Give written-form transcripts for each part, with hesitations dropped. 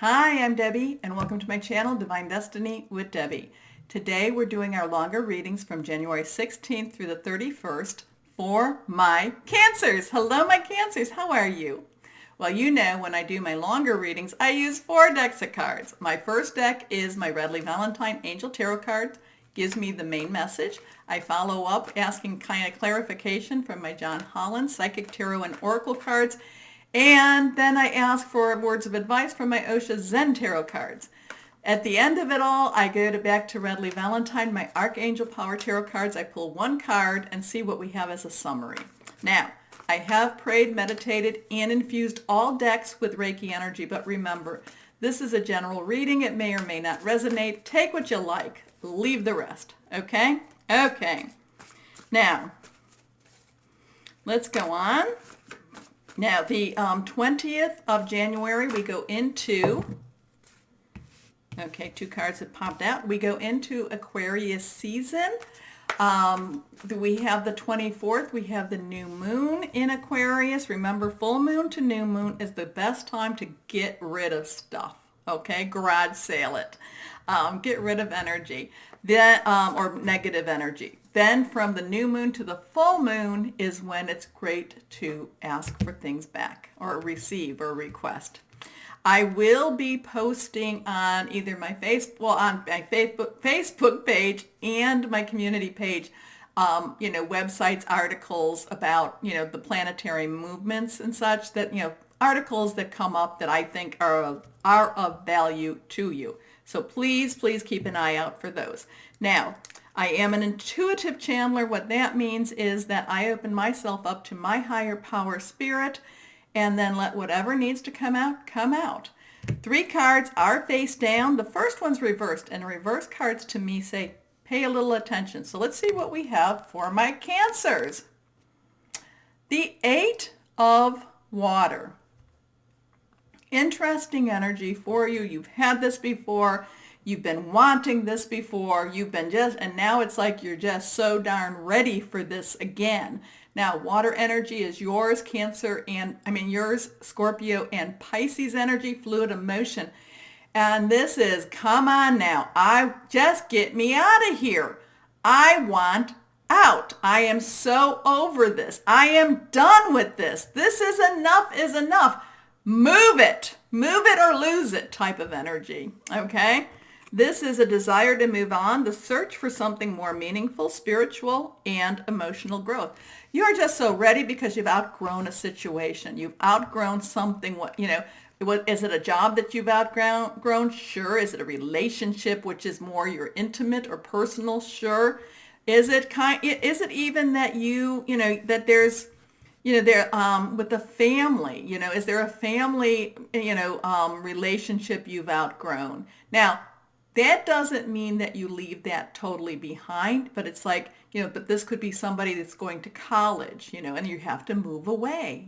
Hi, I'm Debbie, and welcome to my channel, Divine Destiny with Debbie. Today we're doing our longer readings from January 16th through the 31st for my Cancers. Hello, my Cancers. How are you? Well, you know when I do my longer readings, I use 4 decks of cards. My first deck is my Redley Valentine Angel Tarot card. Gives me the main message. I follow up asking kind of clarification from my John Holland Psychic Tarot and Oracle cards. And then I ask for words of advice from my Osha Zen Tarot cards. At the end of it all, I go back to Redley Valentine, my Archangel Power Tarot cards. I pull one card and see what we have as a summary. Now, I have prayed, meditated, and infused all decks with Reiki energy, but remember, this is a general reading. It may or may not resonate. Take what you like. Leave the rest. Okay? Okay. Now, let's go on. Now, the 20th of January, we go into, okay, 2 cards have popped out. We go into Aquarius season. We have the 24th. We have the new moon in Aquarius. Remember, full moon to new moon is the best time to get rid of stuff. Okay, garage sale it. Get rid of energy, then, or negative energy. Then from the new moon to the full moon is when it's great to ask for things back or receive or request. I will be posting on either my on my Facebook page and my community page, websites, articles about, the planetary movements and such that, articles that come up that I think are of value to you. So please keep an eye out for those. Now, I am an intuitive channeler. What that means is that I open myself up to my higher power spirit and then let whatever needs to come out, come out. 3 cards are face down. The first one's reversed, and reverse cards to me say, pay a little attention. So let's see what we have for my Cancers. The 8 of Water. Interesting energy for you. You've had this before. You've been wanting this before. You've been and now it's like you're just so darn ready for this again. Now, water energy is yours, Cancer, yours, Scorpio, and Pisces energy, fluid emotion. And this is, come on now. Just get me out of here. I want out. I am so over this. I am done with this. This is enough. Move it or lose it type of energy. Okay. This is a desire to move on, the search for something more meaningful, spiritual, and emotional growth. You are just so ready because you've outgrown a situation. You've outgrown something. What is it a job that you've outgrown? Sure. Is it a relationship which is more your intimate or personal? Sure. Is it even that that there's with the family, is there a family, relationship you've outgrown? Now, that doesn't mean that you leave that totally behind, but it's like, but this could be somebody that's going to college, and you have to move away.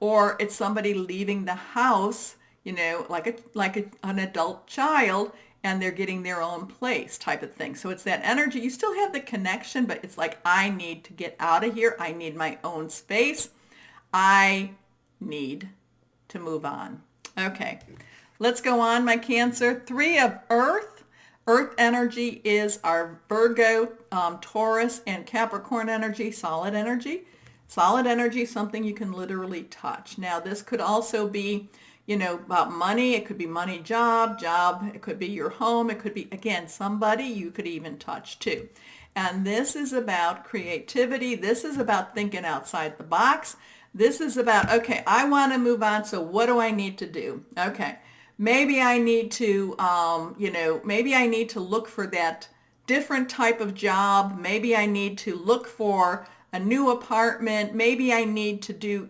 Or it's somebody leaving the house, like an adult child, and they're getting their own place type of thing. So it's that energy. You still have the connection, but it's like, I need to get out of here. I need my own space. I need to move on. Okay, let's go on, my Cancer. 3 of Earth. Earth energy is our Virgo, Taurus, and Capricorn energy, solid energy. Solid energy, something you can literally touch. Now, this could also be about money. It could be money, job. It could be your home. It could be, again, somebody you could even touch too. And this is about creativity. This is about thinking outside the box. This is about, okay, I want to move on. So what do I need to do? Okay. Maybe I need to, look for that different type of job. Maybe I need to look for a new apartment. Maybe I need to do,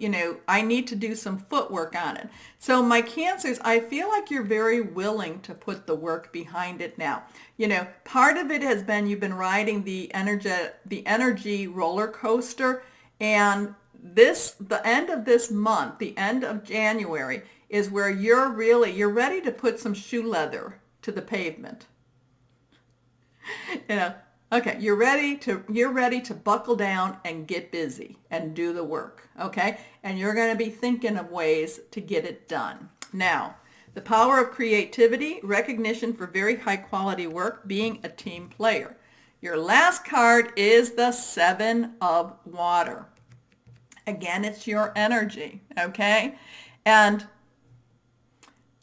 some footwork on it. So my Cancers, I feel like you're very willing to put the work behind it now. Part of it has been you've been riding the energy roller coaster, and the end of this month, the end of January, is where you're ready to put some shoe leather to the pavement. Okay, you're ready to buckle down and get busy and do the work, okay? And you're going to be thinking of ways to get it done. Now, the power of creativity, recognition for very high quality work, being a team player. Your last card is the Seven of Water. Again, it's your energy, okay? And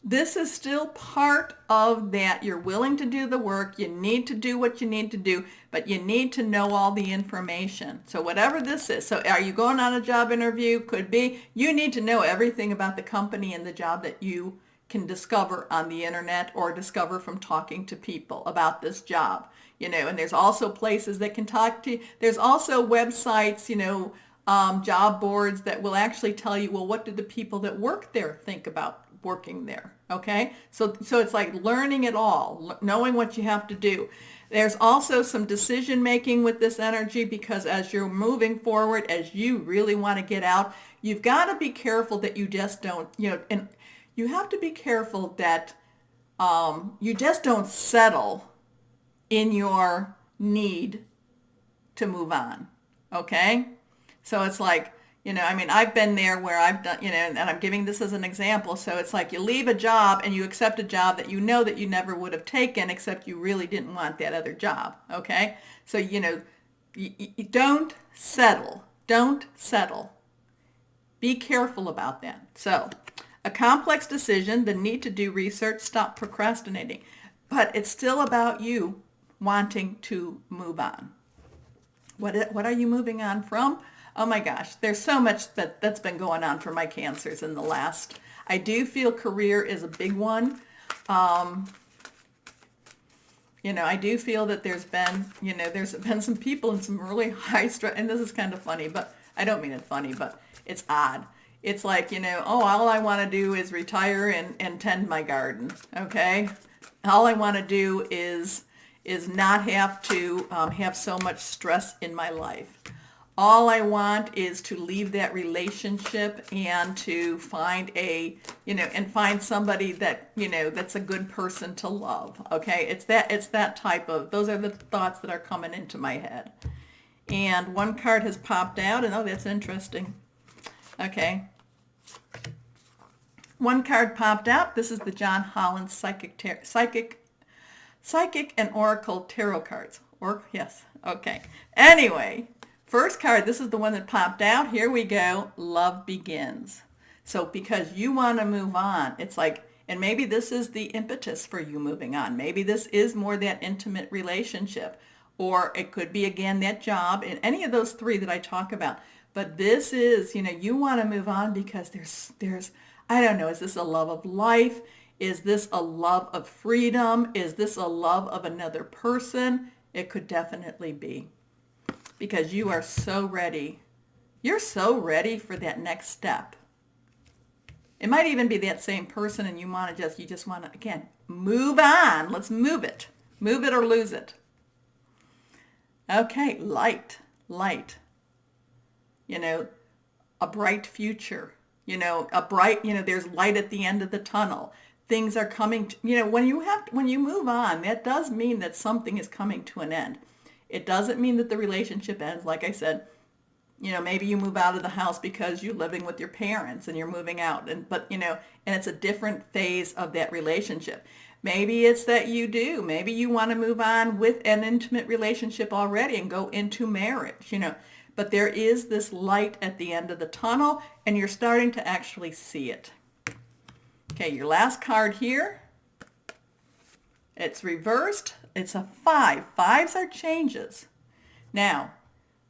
this is still part of that. You're willing to do the work. You need to do what you need to do, but you need to know all the information. So whatever this is, so are you going on a job interview? Could be. You need to know everything about the company and the job that you can discover on the internet or discover from talking to people about this job. And there's also places that can talk to you. There's also websites, job boards that will actually tell you, well, what did the people that work there think about working there? Okay, so it's like learning it all, knowing what you have to do. There's also some decision making with this energy, because as you're moving forward, as you really want to get out, you've got to be careful that you just don't, and you have to be careful that you just don't settle in your need to move on. Okay, so it's like, I've been there where I've done, and I'm giving this as an example. So it's like you leave a job and you accept a job that that you never would have taken, except you really didn't want that other job. Okay? So, you don't settle. Don't settle. Be careful about that. So, a complex decision, the need to do research, stop procrastinating. But it's still about you wanting to move on. What are you moving on from? Oh my gosh, there's so much that's been going on for my Cancers in the last. I do feel career is a big one. I do feel that there's been some people in some really high stress, and this is kind of funny, but I don't mean it funny, but it's odd. It's like, all I want to do is retire and tend my garden, okay? All I want to do is not have to have so much stress in my life. All I want is to leave that relationship and to find find somebody that, that's a good person to love. Okay. It's that type of, those are the thoughts that are coming into my head. And one card has popped out, and that's interesting. Okay. One card popped out. This is the John Holland Psychic and Oracle Tarot cards. Yes. Okay. Anyway. First card, this is the one that popped out. Here we go. Love begins. So because you want to move on, it's like, and maybe this is the impetus for you moving on. Maybe this is more that intimate relationship, or it could be, again, that job, and any of those three that I talk about. But this is, you want to move on because there's, I don't know, is this a love of life? Is this a love of freedom? Is this a love of another person? It could definitely be. Because you are so ready. You're so ready for that next step. It might even be that same person, and you just want to, again, move on. Let's move it. Move it or lose it. Okay, light. A bright future. There's light at the end of the tunnel. Things are coming, when you move on, that does mean that something is coming to an end. It doesn't mean that the relationship ends. Like I said, maybe you move out of the house because you're living with your parents and you're moving out, and it's a different phase of that relationship. Maybe it's that maybe you want to move on with an intimate relationship already and go into marriage, but there is this light at the end of the tunnel, and you're starting to actually see it. Okay, your last card here. It's reversed. It's a 5. 5s are changes. Now,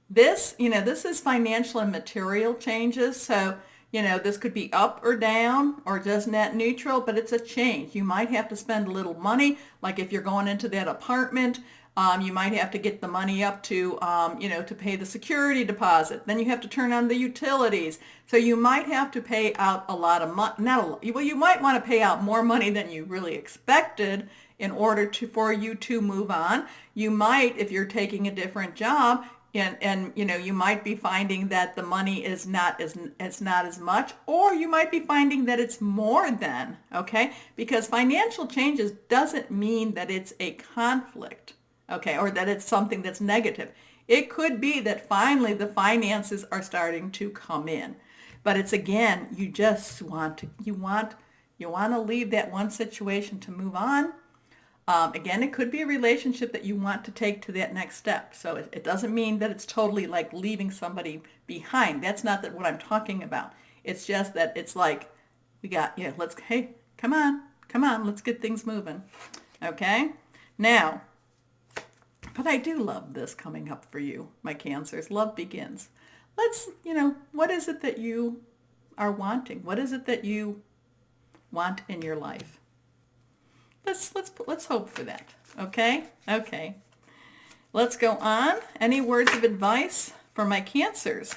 this is financial and material changes. So, this could be up or down or just net neutral, but it's a change. You might have to spend a little money. Like if you're going into that apartment, you might have to get the money up to, to pay the security deposit. Then you have to turn on the utilities. So you might have to pay out a lot of money. You might want to pay out more money than you really expected in order for you to move on. You might, if you're taking a different job, and you might be finding that the money is not as much, or you might be finding that it's more than, okay? Because financial changes doesn't mean that it's a conflict, okay, or that it's something that's negative. It could be that finally the finances are starting to come in. But it's again, you just want to, you want to leave that one situation to move on. Again, it could be a relationship that you want to take to that next step. So it doesn't mean that it's totally like leaving somebody behind. That's not what I'm talking about. It's just that it's like, hey, come on, let's get things moving. Okay? Now, but I do love this coming up for you, my Cancers. Love begins. Let's, what is it that you are wanting? What is it that you want in your life? Let's hope for that. Okay? Okay. Let's go on. Any words of advice for my Cancers?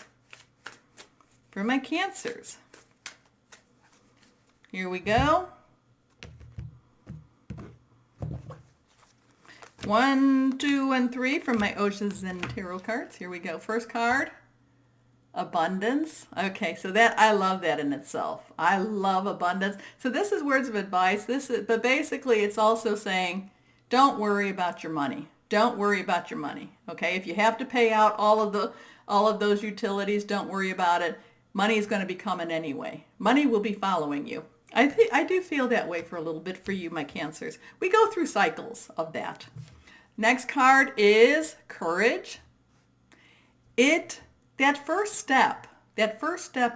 For my Cancers. Here we go. 1, 2, and 3 from my Oceans and Tarot cards. Here we go. First card, abundance. Okay, so that, I love that in itself. I love abundance. So this is words of advice. But basically it's also saying, don't worry about your money. Don't worry about your money. Okay, if you have to pay out all of those utilities, don't worry about it. Money is going to be coming anyway. Money will be following you. I do feel that way for a little bit for you, my Cancers. We go through cycles of that. Next card is courage. That first step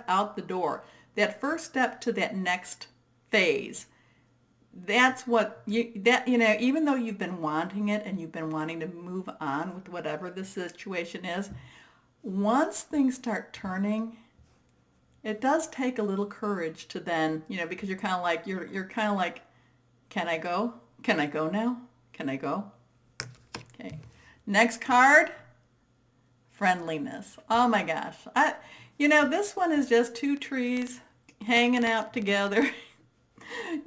out the door, that first step to that next phase, that's what even though you've been wanting it and you've been wanting to move on with whatever the situation is, once things start turning, it does take a little courage to then, because you're kind of like, can I go? Can I go now? Can I go? Okay. Next card, friendliness. Oh my gosh. This one is just two trees hanging out together,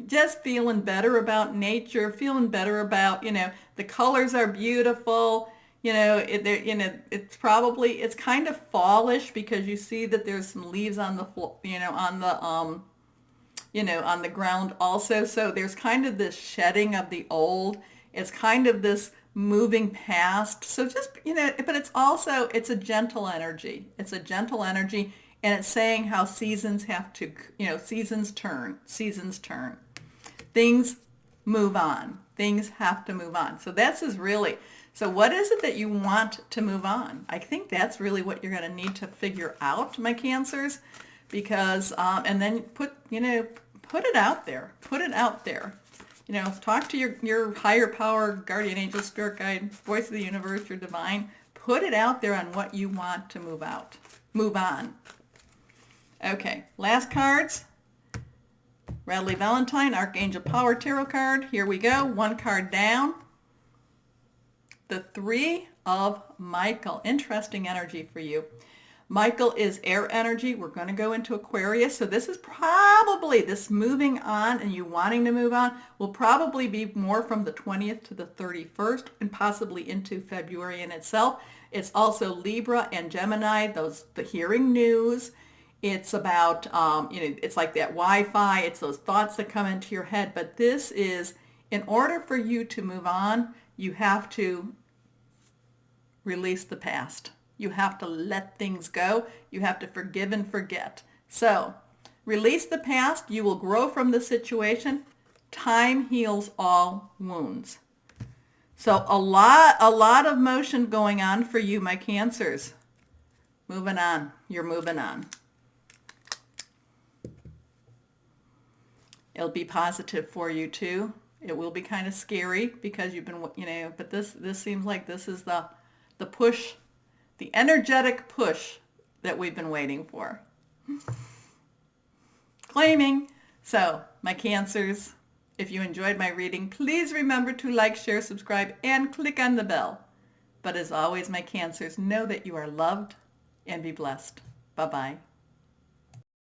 just feeling better about nature, feeling better about, the colors are beautiful. It's kind of fallish because you see that there's some leaves on the floor, on the ground also. So there's kind of this shedding of the old. It's kind of this moving past. So just, but it's a gentle energy. It's a gentle energy, and it's saying how seasons have to, seasons turn. Things move on. Things have to move on. So so what is it that you want to move on? I think that's really what you're going to need to figure out, my Cancers, because, and then put it out there. Put it out there. Talk to your higher power, guardian angel, spirit guide, voice of the universe, your divine. Put it out there on what you want to move on. Okay, last cards. Radley Valentine, Archangel Power Tarot card. Here we go. One card down. The 3 of Michael. Interesting energy for you. Michael is air energy. We're going to go into Aquarius. So this is probably, this moving on and you wanting to move on will probably be more from the 20th to the 31st and possibly into February in itself. It's also Libra and Gemini, the hearing news. It's about, it's like that Wi-Fi. It's those thoughts that come into your head. But this is, in order for you to move on, you have to release the past. You have to let things go. You have to forgive and forget. So release the past. You will grow from the situation. Time heals all wounds. So a lot of motion going on for you, my Cancers. Moving on. You're moving on. It'll be positive for you too. It will be kind of scary because you've been, but this seems like this is the push, the energetic push that we've been waiting for. Claiming. So, my Cancers, if you enjoyed my reading, please remember to like, share, subscribe, and click on the bell. But as always, my Cancers, know that you are loved and be blessed. Bye-bye.